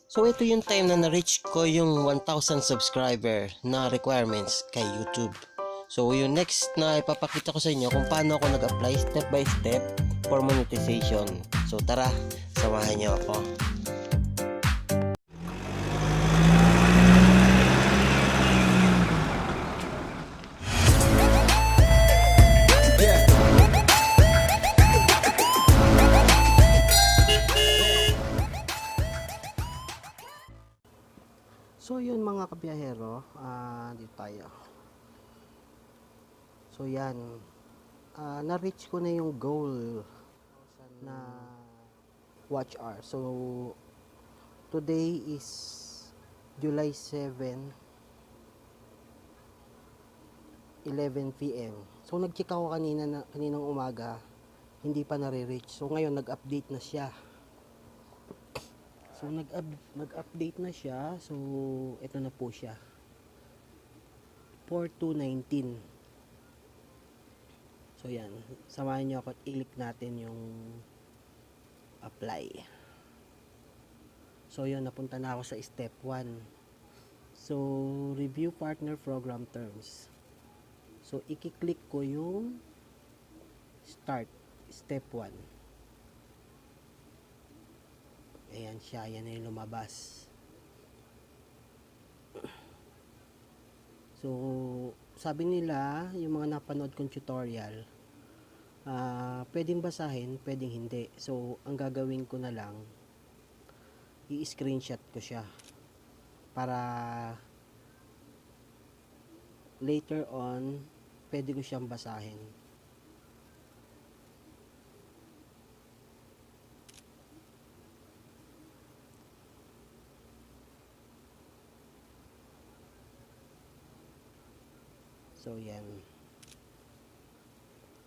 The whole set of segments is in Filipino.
So ito yung time na na-reach ko yung 1,000 subscriber na requirements kay YouTube. So yung next na ipapakita ko sa inyo kung paano ako nag-apply step by step for monetization. So tara, samahan niyo ako. So yun mga kabiyahero, dito tayo. So yan, na-reach ko na yung goal na watch hour. So today is July 7, 11 p.m. So nag-check ako kaninang umaga, hindi pa nare-reach. So ngayon nag-update na siya. So nag-update na siya. So ito na po siya. 4219. So yan, samahan niyo ako at i-click natin yung apply. So yun, napunta na ako sa step 1. So review partner program terms. So i-click ko yung start, step 1. Ayan siya, yan na yung lumabas. So sabi nila, yung mga napanood kong tutorial, pwedeng basahin, pwedeng hindi. So ang gagawin ko na lang, i-screenshot ko siya para later on pwede ko siyang basahin. So yan.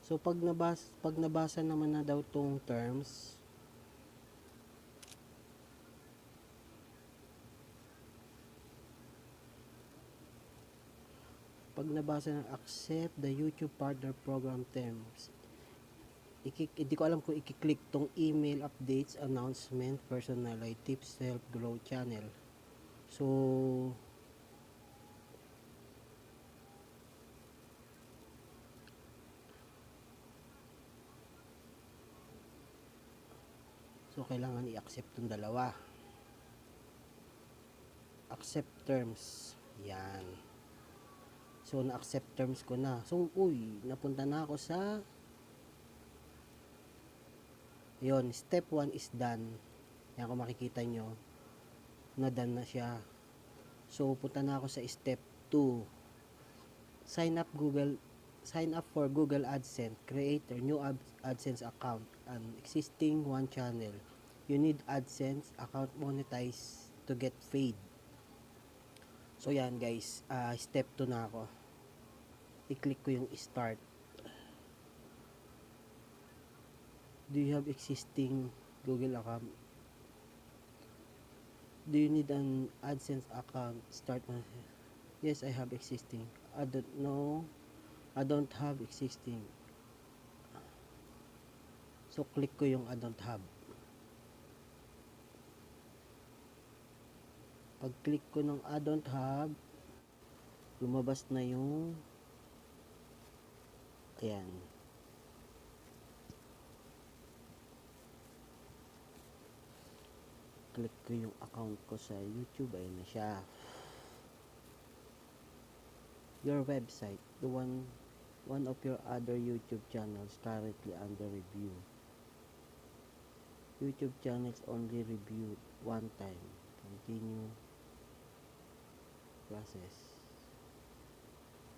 So pag nabasa naman na daw tong terms, pag nabasa na accept the YouTube partner program terms, hindi ko alam kung i-click tong email updates, announcement, personalized tips, help grow channel. So kailangan i-accept tong dalawa. Accept terms. Yan. So na-accept terms ko na. So napunta na ako sa yun, step 1 is done. Yan, kung makikita nyo, na done na siya. So punta na ako sa step 2. Sign up for Google AdSense. Create a new AdSense account. An existing one channel. You need AdSense account monetize to get paid. So yan guys, step 2 na ako. I-click ko yung start. Do you have existing Google account? Do you need an AdSense account? Start my. Yes, I have existing. I don't know. I don't have existing. So click ko yung I don't have. Pag click ko ng I don't have, lumabas na yung ayan. Click ko yung account ko sa YouTube, ayan na siya. Your website, the one of your other YouTube channels currently under review. YouTube channels only reviewed one time. Continue process.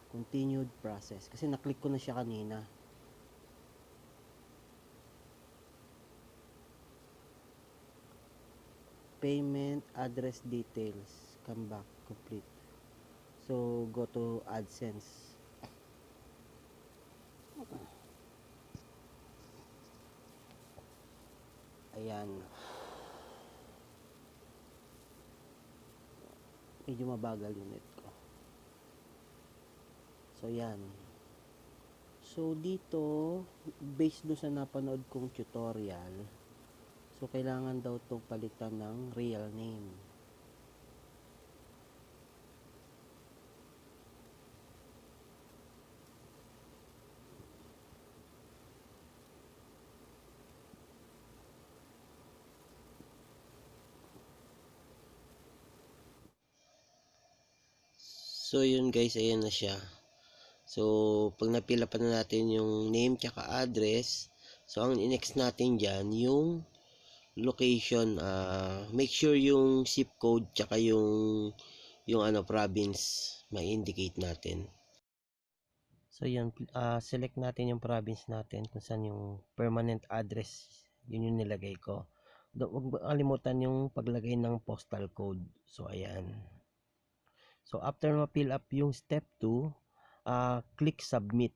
Continued process. Kasi naklik ko na siya kanina. Payment, address details. Come back, complete. So, go to AdSense. Ayan. Medyo mabagal yung net ko. So, yan. So, dito, based do sa napanood kong tutorial, so, kailangan daw itong palitan ng real name. So yun guys, ayan na siya. So pag napila pa na natin yung name tsaka address, so ang next natin dyan yung location. Make sure yung zip code tsaka yung ano province ma-indicate natin. So yun, select natin yung province natin kung saan yung permanent address. Yun yung nilagay ko. Huwag kalimutan yung paglagay ng postal code. So ayan. So after ma-fill up yung step 2, click submit.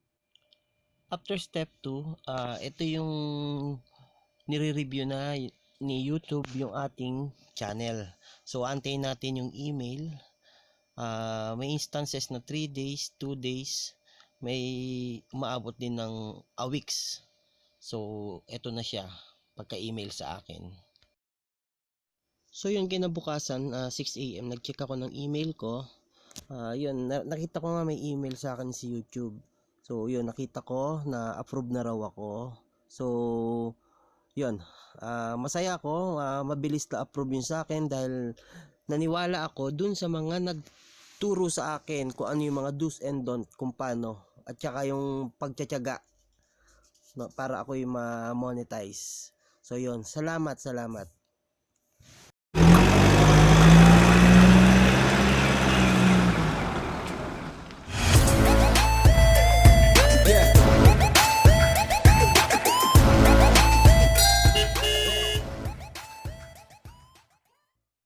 After step 2, ito yung nire-review na ni YouTube yung ating channel. So antayin natin yung email. May instances na 3 days, 2 days, may umaabot din ng a weeks. So eto na siya pagka-email sa akin. So yun, kinabukasan 6 AM nag-check ako ng email ko. Yun, nakita ko nga may email sa akin si YouTube. So yun, nakita ko na approve na raw ako. So yun, masaya ako, mabilis na approve yun sa akin dahil naniwala ako dun sa mga nagturo sa akin kung ano yung mga do's and don't kung paano, at saka yung pagtsatsaga para ako yung ma-monetize. So yun, salamat.